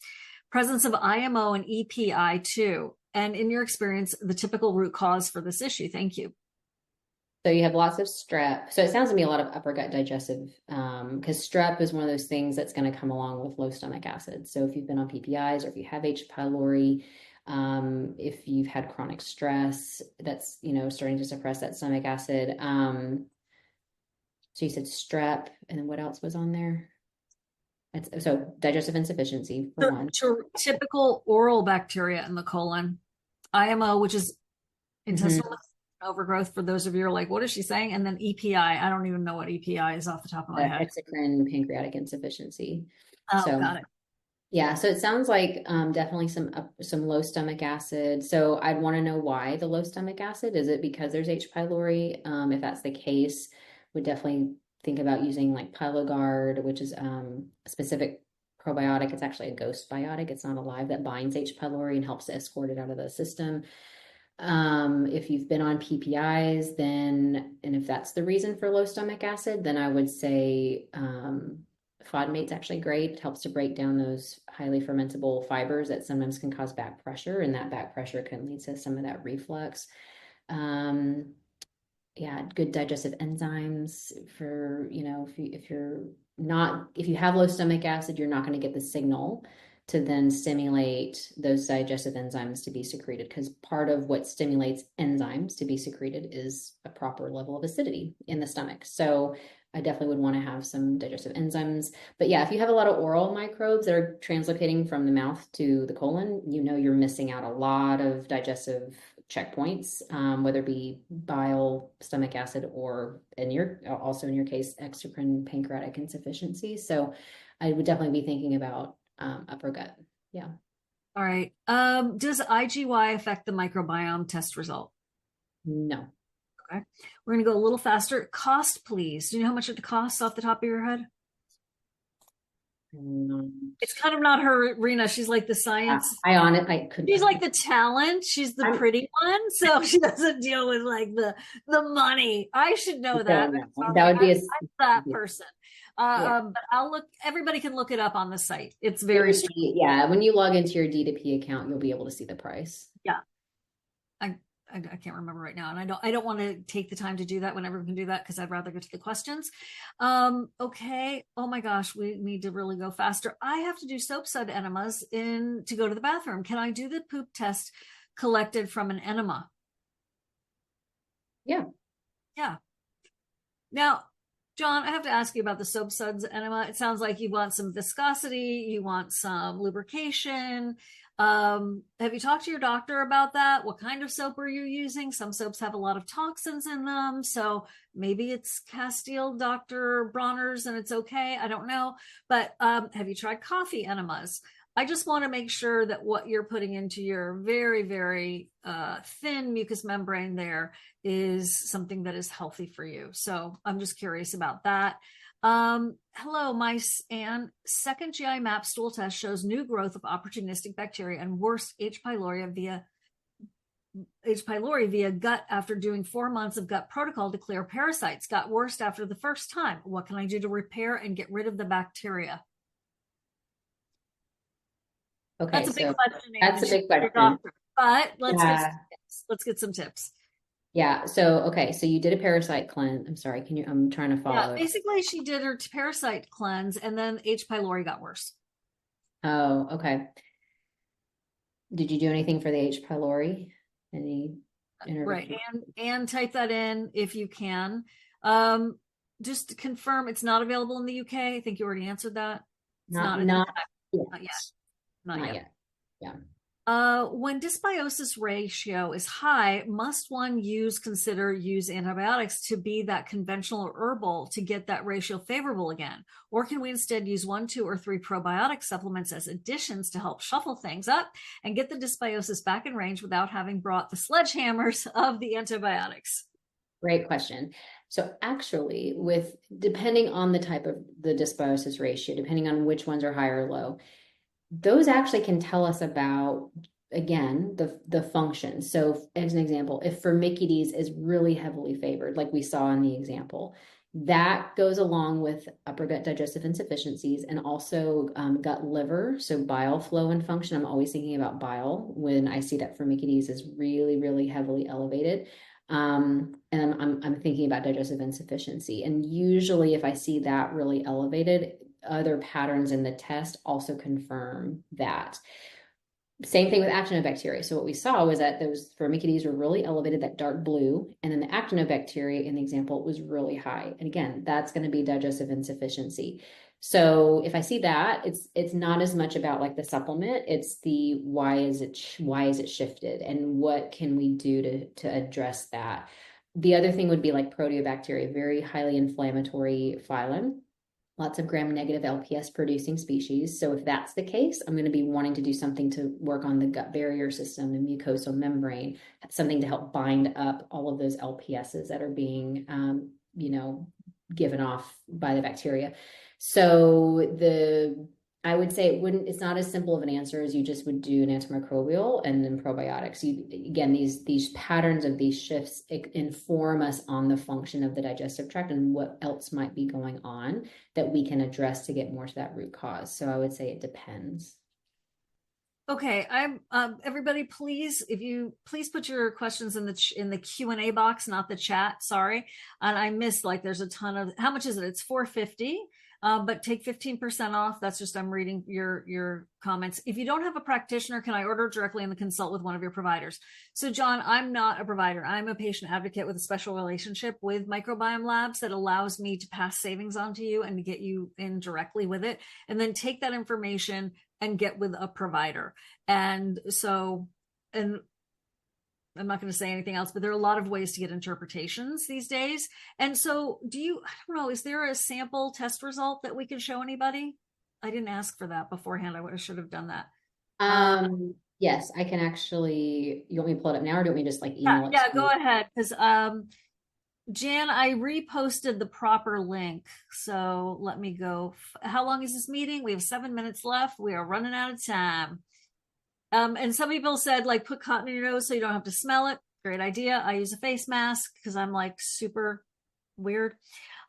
presence of IMO and EPI too? And in your experience, the typical root cause for this issue? Thank you. So you have lots of strep. So it sounds to me a lot of upper gut digestive, because strep is one of those things that's going to come along with low stomach acid. So if you've been on PPIs or if you have H. pylori, if you've had chronic stress, that's, starting to suppress that stomach acid. So you said strep, and then what else was on there? So digestive insufficiency for one. Typical oral bacteria in the colon, IMO, which is intestinal overgrowth, for those of you who are like, what is she saying? And then EPI, I don't even know what EPI is off the top of my head. Exocrine pancreatic insufficiency. Oh, got it. Yeah, so it sounds like definitely some low stomach acid. So I'd want to know why the low stomach acid. Is it because there's H. pylori? If that's the case, would definitely think about using like PyloGuard, which is a specific probiotic. It's actually a ghost biotic. It's not alive, that binds H. pylori and helps to escort it out of the system. If you've been on PPIs, then, and if that's the reason for low stomach acid, then I would say FODMAPE's actually great. It helps to break down those highly fermentable fibers that sometimes can cause back pressure, and that back pressure can lead to some of that reflux. Yeah, good digestive enzymes for, if you have low stomach acid, you're not going to get the signal to then stimulate those digestive enzymes to be secreted, because part of what stimulates enzymes to be secreted is a proper level of acidity in the stomach. So I definitely would want to have some digestive enzymes. But yeah, if you have a lot of oral microbes that are translocating from the mouth to the colon, you're missing out a lot of digestive checkpoints, whether it be bile, stomach acid, or in your case, exocrine pancreatic insufficiency. So I would definitely be thinking about upper gut. Yeah. All right. Does IgY affect the microbiome test result? No. Okay. We're going to go a little faster. Cost, please. Do you know how much it costs off the top of your head? It's kind of not her arena. She's like the science. I couldn't. She's like the talent. She's the pretty one, so she doesn't deal with like the money. I should know that. That would be that person. But I'll look. Everybody can look it up on the site. It's very yeah. When you log into your D2P account, you'll be able to see the price. Yeah. I can't remember right now, and I don't want to take the time to do that whenever we can do that, because I'd rather get to the questions. Okay. Oh my gosh, we need to really go faster. I have to do soap sud enemas to go to the bathroom. Can I do the poop test collected from an enema? Yeah. Yeah. Now, John, I have to ask you about the soap suds enema. It sounds like you want some viscosity, you want some lubrication. Have you talked to your doctor about that? What kind of soap are you using? Some soaps have a lot of toxins in them, so maybe it's Castile Dr. Bronner's and it's okay. I don't know. But have you tried coffee enemas? I just want to make sure that what you're putting into your very, very thin mucous membrane there is something that is healthy for you. So I'm just curious about that. Hello, Mice Ann. Second GI map stool test shows new growth of opportunistic bacteria and worse H. pylori via gut after doing 4 months of gut protocol to clear parasites. Got worse after the first time. What can I do to repair and get rid of the bacteria? Okay, that's a big question. That's a big question. But let's get some tips. Yeah. So, okay. So you did a parasite cleanse. I'm sorry. I'm trying to follow. Yeah, basically she did her parasite cleanse and then H. pylori got worse. Oh, okay. Did you do anything for the H. pylori? Any Right. intervention? And type that in if you can. Just to confirm, it's not available in the UK. I think you already answered that. It's Not not yet. not yet. Not Not yet. yet. Yeah. When dysbiosis ratio is high, must one use antibiotics to be that conventional or herbal to get that ratio favorable again? Or can we instead use 1, 2, or 3 probiotic supplements as additions to help shuffle things up and get the dysbiosis back in range without having brought the sledgehammers of the antibiotics? Great question. So actually, depending on the type of the dysbiosis ratio, depending on which ones are high or low, those actually can tell us about, again, the function. So as an example, if Firmicutes is really heavily favored, like we saw in the example, that goes along with upper gut digestive insufficiencies and also gut liver. So bile flow and function. I'm always thinking about bile when I see that Firmicutes is really, really heavily elevated. And I'm thinking about digestive insufficiency. And usually if I see that really elevated, other patterns in the test also confirm that. Same thing with actinobacteria. So what we saw was that those Firmicutes were really elevated, that dark blue, and then the actinobacteria in the example was really high. And again, that's going to be digestive insufficiency. So if I see that, it's not as much about like the supplement, it's the why is it shifted and what can we do to address that. The other thing would be like proteobacteria, very highly inflammatory phylum. Lots of gram-negative LPS producing species. So if that's the case, I'm going to be wanting to do something to work on the gut barrier system, the mucosal membrane, something to help bind up all of those LPSs that are being, given off by the bacteria. So I would say it's not as simple of an answer as you just would do an antimicrobial and then probiotics. Again, these patterns of these shifts inform us on the function of the digestive tract and what else might be going on that we can address to get more to that root cause. So I would say it depends. Okay, I'm everybody, please put your questions in the Q&A box, not the chat. Sorry. And I missed, like, there's a ton of, how much is it? It's $4.50. But take 15% off. That's just, I'm reading your comments. If you don't have a practitioner, can I order directly and consult with one of your providers? So John, I'm not a provider. I'm a patient advocate with a special relationship with Microbiome Labs that allows me to pass savings on to you and to get you in directly with it, and then take that information and get with a provider. And so, and I'm not going to say anything else, but there are a lot of ways to get interpretations these days. And so I don't know, is there a sample test result that we can show anybody? I didn't ask for that beforehand. I should have done that. Yes, I can actually, you want me to pull it up now or do you want me to just like email it? Yeah, go ahead. Because Jan, I reposted the proper link. So let me go. How long is this meeting? We have 7 minutes left. We are running out of time. And some people said, like, put cotton in your nose so you don't have to smell it. Great idea. I use a face mask because I'm like super weird.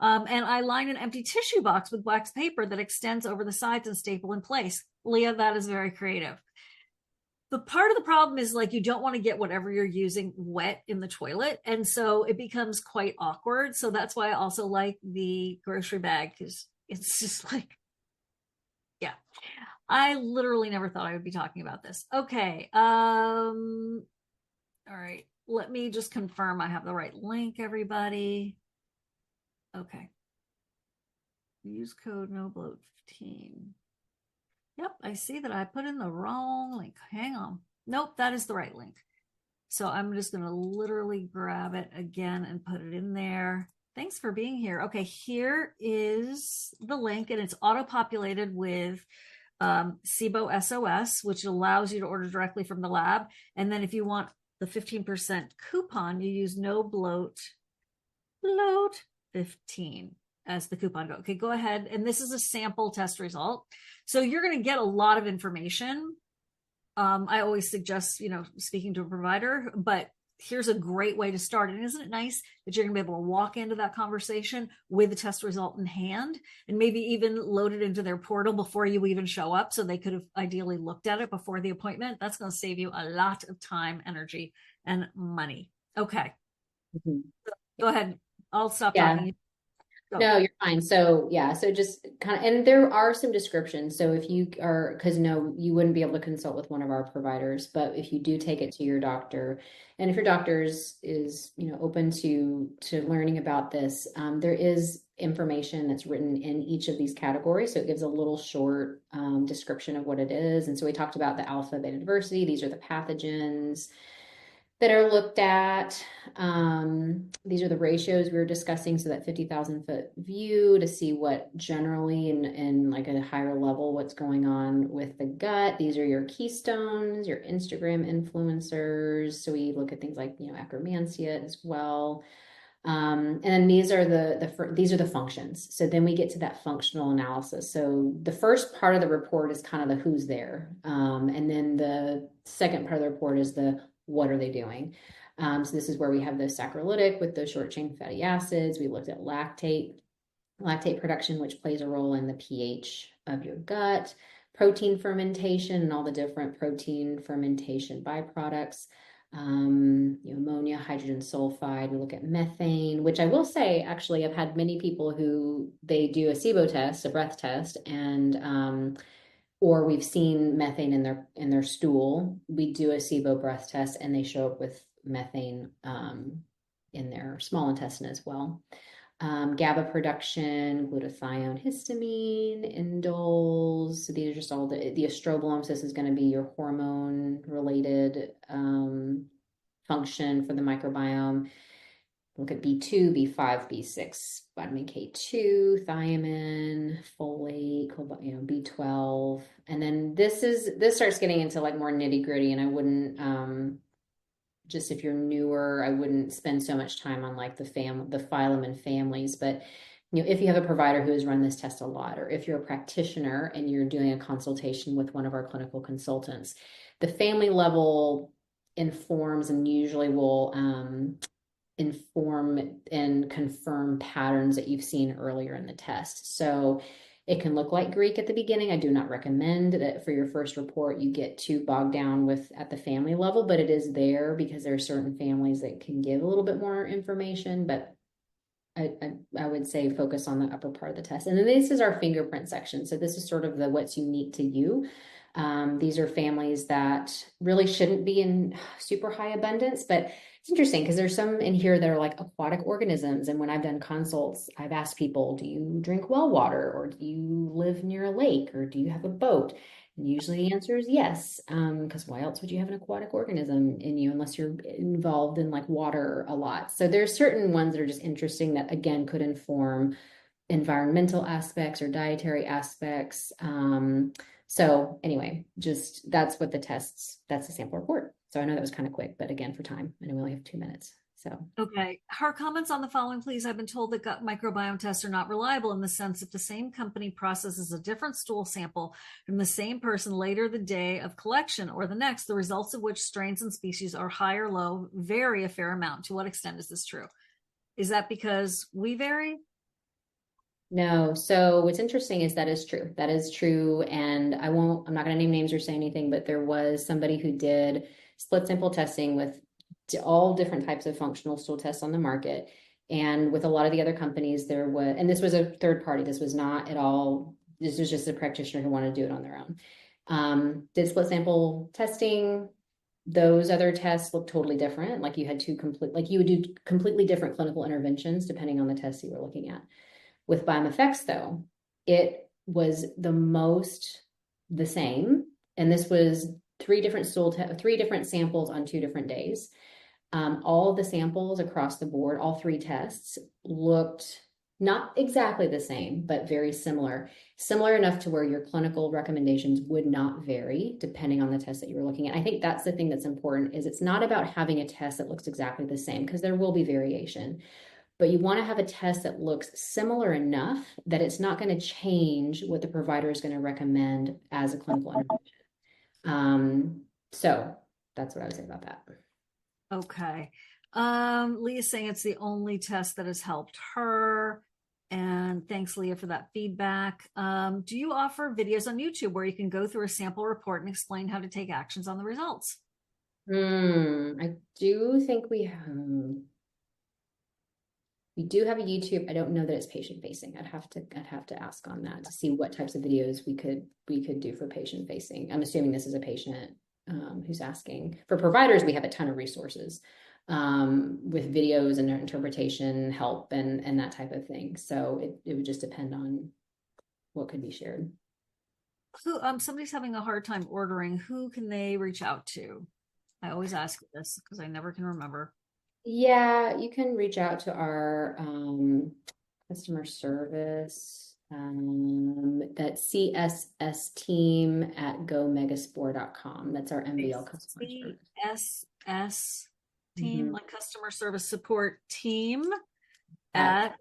And I line an empty tissue box with wax paper that extends over the sides and staple in place. Leah, that is very creative. The part of the problem is, like, you don't want to get whatever you're using wet in the toilet. And so it becomes quite awkward. So that's why I also like the grocery bag, because it's just like, yeah. I literally never thought I would be talking about this. Okay. All right. Let me just confirm I have the right link, everybody. Okay. Use code NOBLOAT15. Yep, I see that I put in the wrong link. Hang on. Nope, that is the right link. So I'm just going to literally grab it again and put it in there. Thanks for being here. Okay, here is the link, and it's auto-populated with SIBO SOS, which allows you to order directly from the lab. And then if you want the 15% coupon, you use bloat 15 as the coupon code. Okay, go ahead. And this is a sample test result. So you're going to get a lot of information. I always suggest, speaking to a provider, but here's a great way to start. And isn't it nice that you're going to be able to walk into that conversation with the test result in hand and maybe even load it into their portal before you even show up, so they could have ideally looked at it before the appointment? That's going to save you a lot of time, energy, and money. Okay. Mm-hmm. Go ahead. I'll stop talking. No, you're fine. So yeah, so just kind of, and there are some descriptions. So if you are, because no, you wouldn't be able to consult with one of our providers, but if you do take it to your doctor, and if your doctor's is, open to learning about this, there is information that's written in each of these categories. So it gives a little short description of what it is. And so we talked about the alpha beta diversity. These are the pathogens that are looked at. These are the ratios we were discussing. So that 50,000 foot view to see what generally in like at a higher level, what's going on with the gut. These are your keystones, your Instagram influencers. So we look at things like, Akkermansia as well. And then these are these are the functions. So then we get to that functional analysis. So the first part of the report is kind of the who's there. And then the second part of the report is the what are they doing? So this is where we have the saccharolytic with those short chain fatty acids. We looked at lactate production, which plays a role in the pH of your gut, protein fermentation and all the different protein fermentation byproducts. Ammonia, hydrogen sulfide. We look at methane, which I will say, actually, I've had many people who they do a SIBO test, a breath test, and or we've seen methane in their stool. We do a SIBO breath test, and they show up with methane in their small intestine as well. GABA production, glutathione, histamine, indoles. So these are just all the estrobolome. So this is going to be your hormone related function for the microbiome. Look at B2, B5, B6, vitamin K2, thiamine, folate, B12. And then this starts getting into like more nitty gritty, and I wouldn't, just if you're newer, I wouldn't spend so much time on like the phylum and families, but if you have a provider who has run this test a lot, or if you're a practitioner and you're doing a consultation with one of our clinical consultants, the family level informs and usually will inform and confirm patterns that you've seen earlier in the test. So it can look like Greek at the beginning. I do not recommend that for your first report you get too bogged down with at the family level, but it is there because there are certain families that can give a little bit more information, but I would say focus on the upper part of the test. And then this is our fingerprint section. So this is sort of the what's unique to you. These are families that really shouldn't be in super high abundance, but it's interesting because there's some in here that are like aquatic organisms. And when I've done consults, I've asked people, do you drink well water, or do you live near a lake, or do you have a boat? And usually the answer is yes, because why else would you have an aquatic organism in you unless you're involved in like water a lot? So there's certain ones that are just interesting that again could inform environmental aspects or dietary aspects. So anyway, just that's what that's the sample report. So I know that was kind of quick, but again, for time, I know we only have 2 minutes. So okay, her comments on the following, please. I've been told that gut microbiome tests are not reliable in the sense that the same company processes a different stool sample from the same person later the day of collection or the next, the results of which strains and species are high or low vary a fair amount. To what extent is this true? Is that because we vary? No. So what's interesting is that is true. That is true. And I'm not going to name names or say anything, but there was somebody who did split sample testing with all different types of functional stool tests on the market. And with a lot of the other companies, and this was a third party. This was not at all, this was just a practitioner who wanted to do it on their own. Did split sample testing. Those other tests look totally different. Like you would do completely different clinical interventions depending on the test you were looking at. With BiomeFx, though, it was the same. And this was three different samples on 2 different days. All of the samples across the board, all 3 tests looked not exactly the same, but very similar enough to where your clinical recommendations would not vary depending on the test that you were looking at. I think that's the thing that's important is it's not about having a test that looks exactly the same because there will be variation. But you want to have a test that looks similar enough that it's not going to change what the provider is going to recommend as a clinical intervention. So that's what I would say about that. Okay. Leah's saying it's the only test that has helped her. And thanks, Leah, for that feedback. Do you offer videos on YouTube where you can go through a sample report and explain how to take actions on the results? I do think we We do have a YouTube. I don't know that it's patient facing. I'd have to ask on that to see what types of videos we could do for patient facing. I'm assuming this is a patient who's asking. For providers, we have a ton of resources with videos and interpretation help and that type of thing. So it would just depend on what could be shared. Who somebody's having a hard time ordering, who can they reach out to? I always ask this because I never can remember. Yeah, you can reach out to our customer service, that CSS team at gomegaspore.com. That's our MBL customer service. CSS team, like customer service support team at at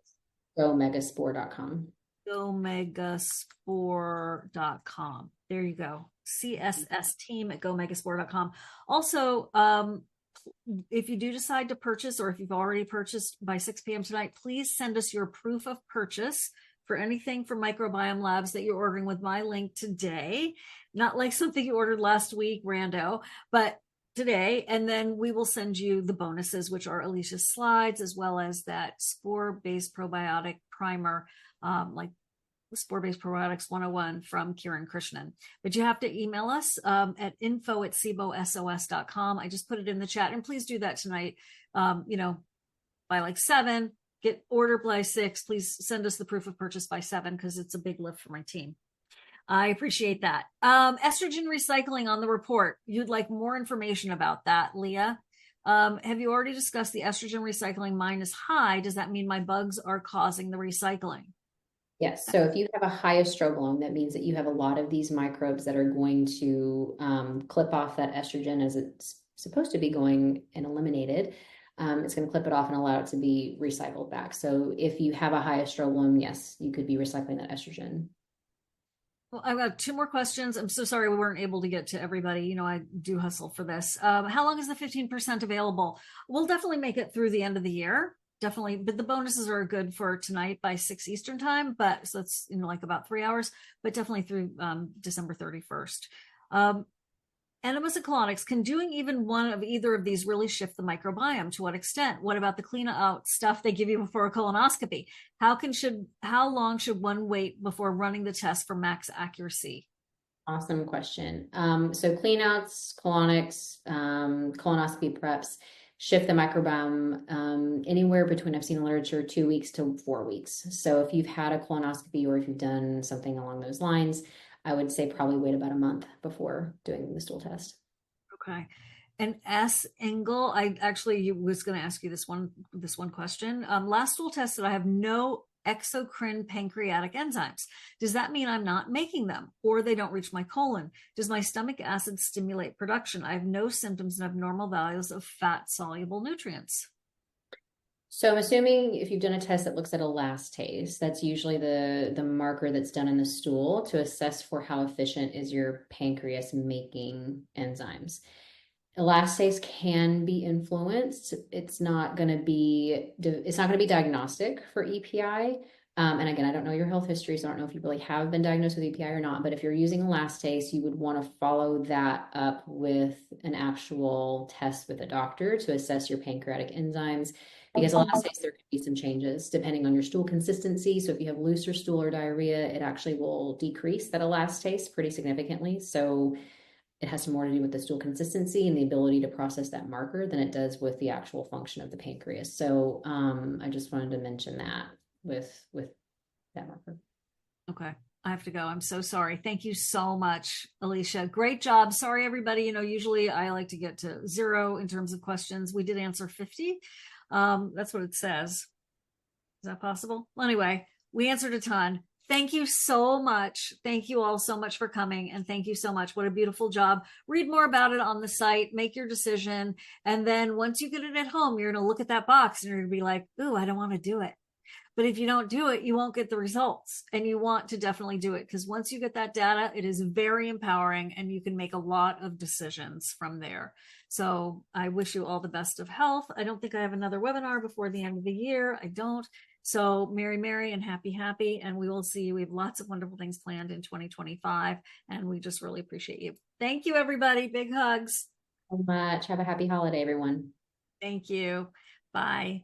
gomegaspore.com. gomegaspore.com. There you go. CSS team at gomegaspore.com. Also, if you do decide to purchase, or if you've already purchased by 6 p.m. tonight, please send us your proof of purchase for anything from Microbiome Labs that you're ordering with my link today. Not like something you ordered last week, rando, but today. And then we will send you the bonuses, which are Alicia's slides, as well as that spore-based probiotic primer, like Spore-Based Probiotics 101 from Kiran Krishnan. But you have to email us at info@sibosos.com. I just put it in the chat, and please do that tonight. By like 7, get order by 6. Please send us the proof of purchase by 7 because it's a big lift for my team. I appreciate that. Estrogen recycling on the report. You'd like more information about that, Leah. Have you already discussed the estrogen recycling? Mine is high. Does that mean my bugs are causing the recycling? Yes. So if you have a high estrobolome, that means that you have a lot of these microbes that are going to clip off that estrogen as it's supposed to be going and eliminated. It's going to clip it off and allow it to be recycled back. So if you have a high estrobolome, yes, you could be recycling that estrogen. Well, I've got 2 more questions. I'm so sorry we weren't able to get to everybody. I do hustle for this. How long is the 15% available? We'll definitely make it through the end of the year. Definitely, but the bonuses are good for tonight by 6 Eastern time, but so that's like about 3 hours, but definitely through December 31st. Enemas and colonics, can doing even one of either of these really shift the microbiome? To what extent? What about the clean out stuff they give you before a colonoscopy? How long should one wait before running the test for max accuracy? Awesome question. So clean outs, colonics, colonoscopy preps shift the microbiome anywhere between, I've seen in literature, 2 weeks to 4 weeks. So if you've had a colonoscopy or if you've done something along those lines, I would say probably wait about a month before doing the stool test. Okay. And S. Engel, I actually was going to ask you this one question. Last stool test that I have no exocrine pancreatic enzymes. Does that mean I'm not making them, or they don't reach my colon? Does my stomach acid stimulate production? I have no symptoms and have normal values of fat soluble nutrients. So I'm assuming if you've done a test that looks at elastase, that's usually the marker that's done in the stool to assess for how efficient is your pancreas making enzymes. Elastase can be influenced. It's not going to be diagnostic for EPI. And again, I don't know your health history, so I don't know if you really have been diagnosed with EPI or not. But if you're using elastase, you would want to follow that up with an actual test with a doctor to assess your pancreatic enzymes. Because elastase, there could be some changes depending on your stool consistency. So if you have looser stool or diarrhea, it actually will decrease that elastase pretty significantly. So it has more to do with the stool consistency and the ability to process that marker than it does with the actual function of the pancreas. So I just wanted to mention that with that marker. Okay. I have to go. I'm so sorry. Thank you so much, Alicia. Great job. Sorry, everybody. Usually I like to get to 0 in terms of questions. We did answer 50. That's what it says. Is that possible? Well, anyway, we answered a ton. Thank you so much. Thank you all so much for coming. And thank you so much. What a beautiful job. Read more about it on the site, make your decision. And then once you get it at home, you're going to look at that box and you're going to be like, ooh, I don't want to do it. But if you don't do it, you won't get the results. And you want to definitely do it, because once you get that data, it is very empowering and you can make a lot of decisions from there. So I wish you all the best of health. I don't think I have another webinar before the end of the year. I don't. So merry and happy. And we will see you. We have lots of wonderful things planned in 2025. And we just really appreciate you. Thank you, everybody. Big hugs. So much. Have a happy holiday, everyone. Thank you. Bye.